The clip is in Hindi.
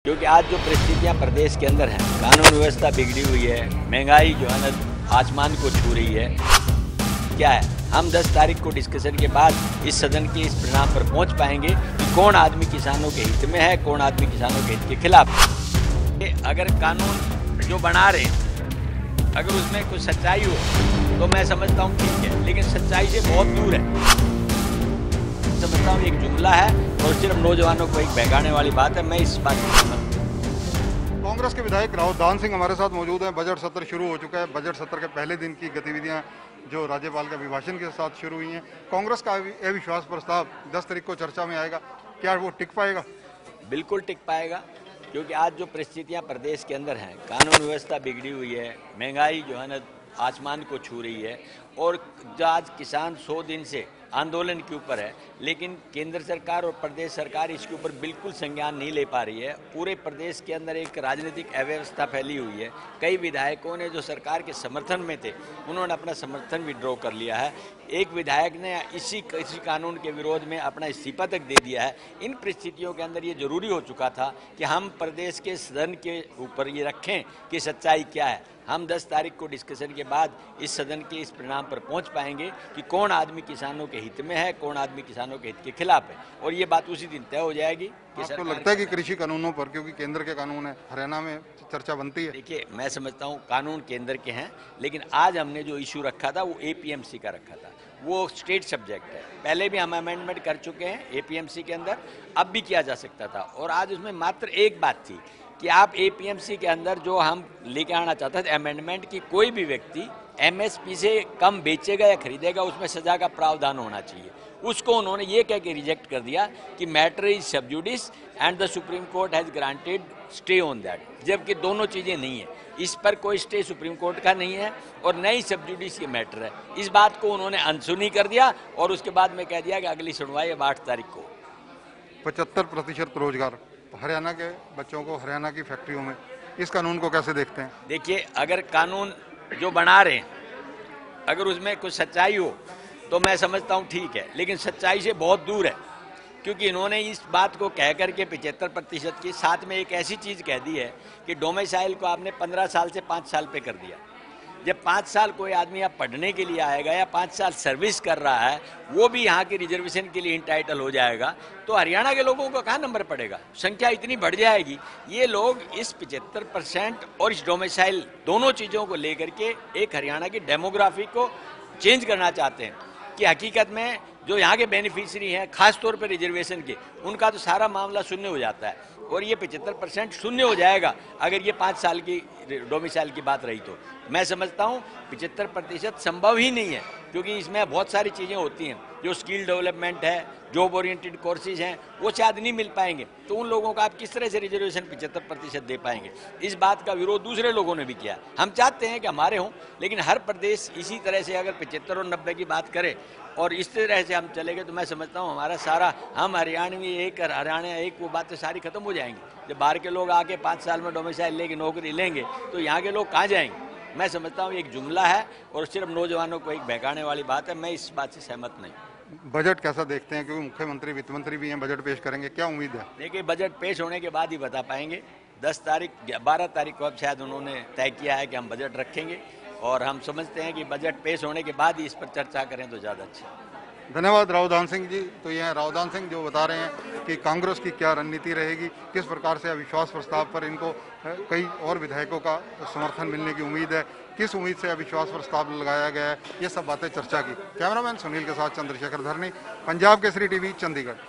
क्योंकि आज जो परिस्थितियां प्रदेश के अंदर हैं, कानून व्यवस्था बिगड़ी हुई है, महंगाई जो है ना आसमान को छू रही है। क्या है, हम 10 तारीख को डिस्कशन के बाद इस सदन के इस परिणाम पर पहुंच पाएंगे कि कौन आदमी किसानों के हित में है, कौन आदमी किसानों के हित के खिलाफ है। अगर कानून जो बना रहे हैं, अगर उसमें कुछ सच्चाई हो तो मैं समझता हूँ ठीक है, लेकिन सच्चाई से बहुत दूर है। समझता हूँ एक जुमला है और सिर्फ नौजवानों को एक बहकाने वाली बात है। मैं इस बात में कांग्रेस के विधायक रावदान सिंह हमारे साथ मौजूद हैं। बजट सत्र शुरू हो चुका है। बजट सत्र के पहले दिन की गतिविधियां जो राज्यपाल के अभिभाषण के साथ शुरू हुई हैं। कांग्रेस का अविश्वास प्रस्ताव 10 तारीख को चर्चा में आएगा, क्या वो टिक पाएगा? बिल्कुल टिक पाएगा, क्योंकि आज जो परिस्थितियां प्रदेश के अंदर हैं, कानून व्यवस्था बिगड़ी हुई है, महंगाई जो है ना आसमान को छू रही है, और जो आज किसान 100 दिन से आंदोलन के ऊपर है, लेकिन केंद्र सरकार और प्रदेश सरकार इसके ऊपर बिल्कुल संज्ञान नहीं ले पा रही है। पूरे प्रदेश के अंदर एक राजनीतिक अव्यवस्था फैली हुई है। कई विधायकों ने जो सरकार के समर्थन में थे, उन्होंने अपना समर्थन विड्रॉ कर लिया है। एक विधायक ने इसी कानून के विरोध में अपना इस्तीफा तक दे दिया है। इन परिस्थितियों के अंदर ये जरूरी हो चुका था कि हम प्रदेश के सदन के ऊपर ये रखें कि सच्चाई क्या है। हम 10 तारीख को डिस्कशन के बाद इस सदन के इस परिणाम पर पहुंच पाएंगे कि कौन आदमी किसानों के हित में है, कौन आदमी किसानों के हित के खिलाफ है, और ये बात उसी दिन तय हो जाएगी। आपको लगता है कि कृषि कानूनों पर, क्योंकि केंद्र के कानून है, हरियाणा में चर्चा बनती है? देखिए, मैं समझता हूँ कानून केंद्र के हैं, लेकिन आज हमने जो इशू रखा था वो एपीएमसी का रखा था, वो स्टेट सब्जेक्ट है। पहले भी हम अमेंडमेंट कर चुके हैं एपीएमसी के अंदर, अब भी किया जा सकता था। और आज उसमें मात्र एक बात थी कि आप एपीएमसी के अंदर जो हम लेके आना चाहते थे अमेंडमेंट की, कोई भी व्यक्ति एमएसपी से कम बेचेगा या खरीदेगा उसमें सजा का प्रावधान होना चाहिए। उसको उन्होंने ये कह के रिजेक्ट कर दिया कि मैटर इज सब जुडिस and the supreme court has granted stay on that, जबकि दोनों चीज़ें नहीं है। इस पर कोई स्टे सुप्रीम कोर्ट का नहीं है और न ही सब जुडिस ये मैटर है। इस बात को उन्होंने अनसुनी कर दिया और उसके बाद में कह दिया कि अगली सुनवाई अब 8 तारीख को। 75% रोजगार हरियाणा के बच्चों को हरियाणा की फैक्ट्रियों में, इस कानून को कैसे देखते हैं? देखिए, अगर कानून जो बना रहे हैं, अगर उसमें कुछ सच्चाई हो तो मैं समझता हूँ ठीक है, लेकिन सच्चाई से बहुत दूर है। क्योंकि इन्होंने इस बात को कह करके 75% की साथ में एक ऐसी चीज़ कह दी है कि डोमिसाइल को आपने 15 साल से 5 साल पे कर दिया। जब 5 साल कोई आदमी यहाँ पढ़ने के लिए आएगा या 5 साल सर्विस कर रहा है, वो भी यहाँ के रिजर्वेशन के लिए इंटाइटल हो जाएगा, तो हरियाणा के लोगों को कहाँ नंबर पड़ेगा? संख्या इतनी बढ़ जाएगी। ये लोग इस 75% और इस डोमिसाइल दोनों चीज़ों को लेकर के एक हरियाणा की डेमोग्राफी को चेंज करना चाहते हैं कि हकीकत में जो यहाँ के बेनिफिशरी हैं, खास तौर पर रिजर्वेशन के, उनका तो सारा मामला शून्य हो जाता है। और ये 75% शून्य हो जाएगा अगर ये 5 साल की डोमिसाइल की बात रही तो। मैं समझता हूँ 75% संभव ही नहीं है, क्योंकि इसमें बहुत सारी चीज़ें होती हैं जो स्किल डेवलपमेंट है, जॉब ओरिएंटेड कोर्सेज हैं, वो शायद नहीं मिल पाएंगे। तो उन लोगों का आप किस तरह से रिजर्वेशन 75% दे पाएंगे? इस बात का विरोध दूसरे लोगों ने भी किया। हम चाहते हैं कि हमारे हों, लेकिन हर प्रदेश इसी तरह से अगर 75 और 90 की बात करे और इस तरह से हम चलेंगे तो मैं समझता हूँ हमारा सारा, हम हरियाणवी एक, हरियाणा एक, वो बातें सारी खत्म हो जाएंगी। जब बाहर के लोग आके 5 साल में डोमिसाइल लेके नौकरी लेंगे तो यहाँ के लोग कहाँ जाएंगे? मैं समझता हूँ एक जुमला है और सिर्फ नौजवानों को एक बहकाने वाली बात है। मैं इस बात से सहमत नहीं। बजट कैसा देखते हैं, क्योंकि मुख्यमंत्री वित्त मंत्री भी हैं, बजट पेश करेंगे, क्या उम्मीद है? देखिए, बजट पेश होने के बाद ही बता पाएंगे। 12 तारीख को अब शायद उन्होंने तय किया है कि हम बजट रखेंगे, और हम समझते हैं कि बजट पेश होने के बाद ही इस पर चर्चा करें तो ज़्यादा अच्छा। धन्यवाद रावदान सिंह जी। तो ये हैं रावदान सिंह जो बता रहे हैं कि कांग्रेस की क्या रणनीति रहेगी, किस प्रकार से अविश्वास प्रस्ताव पर इनको कई और विधायकों का समर्थन मिलने की उम्मीद है, किस उम्मीद से अविश्वास प्रस्ताव लगाया गया है, ये सब बातें चर्चा की। कैमरामैन सुनील के साथ चंद्रशेखर धरनी, पंजाब केसरी टीवी, चंडीगढ़।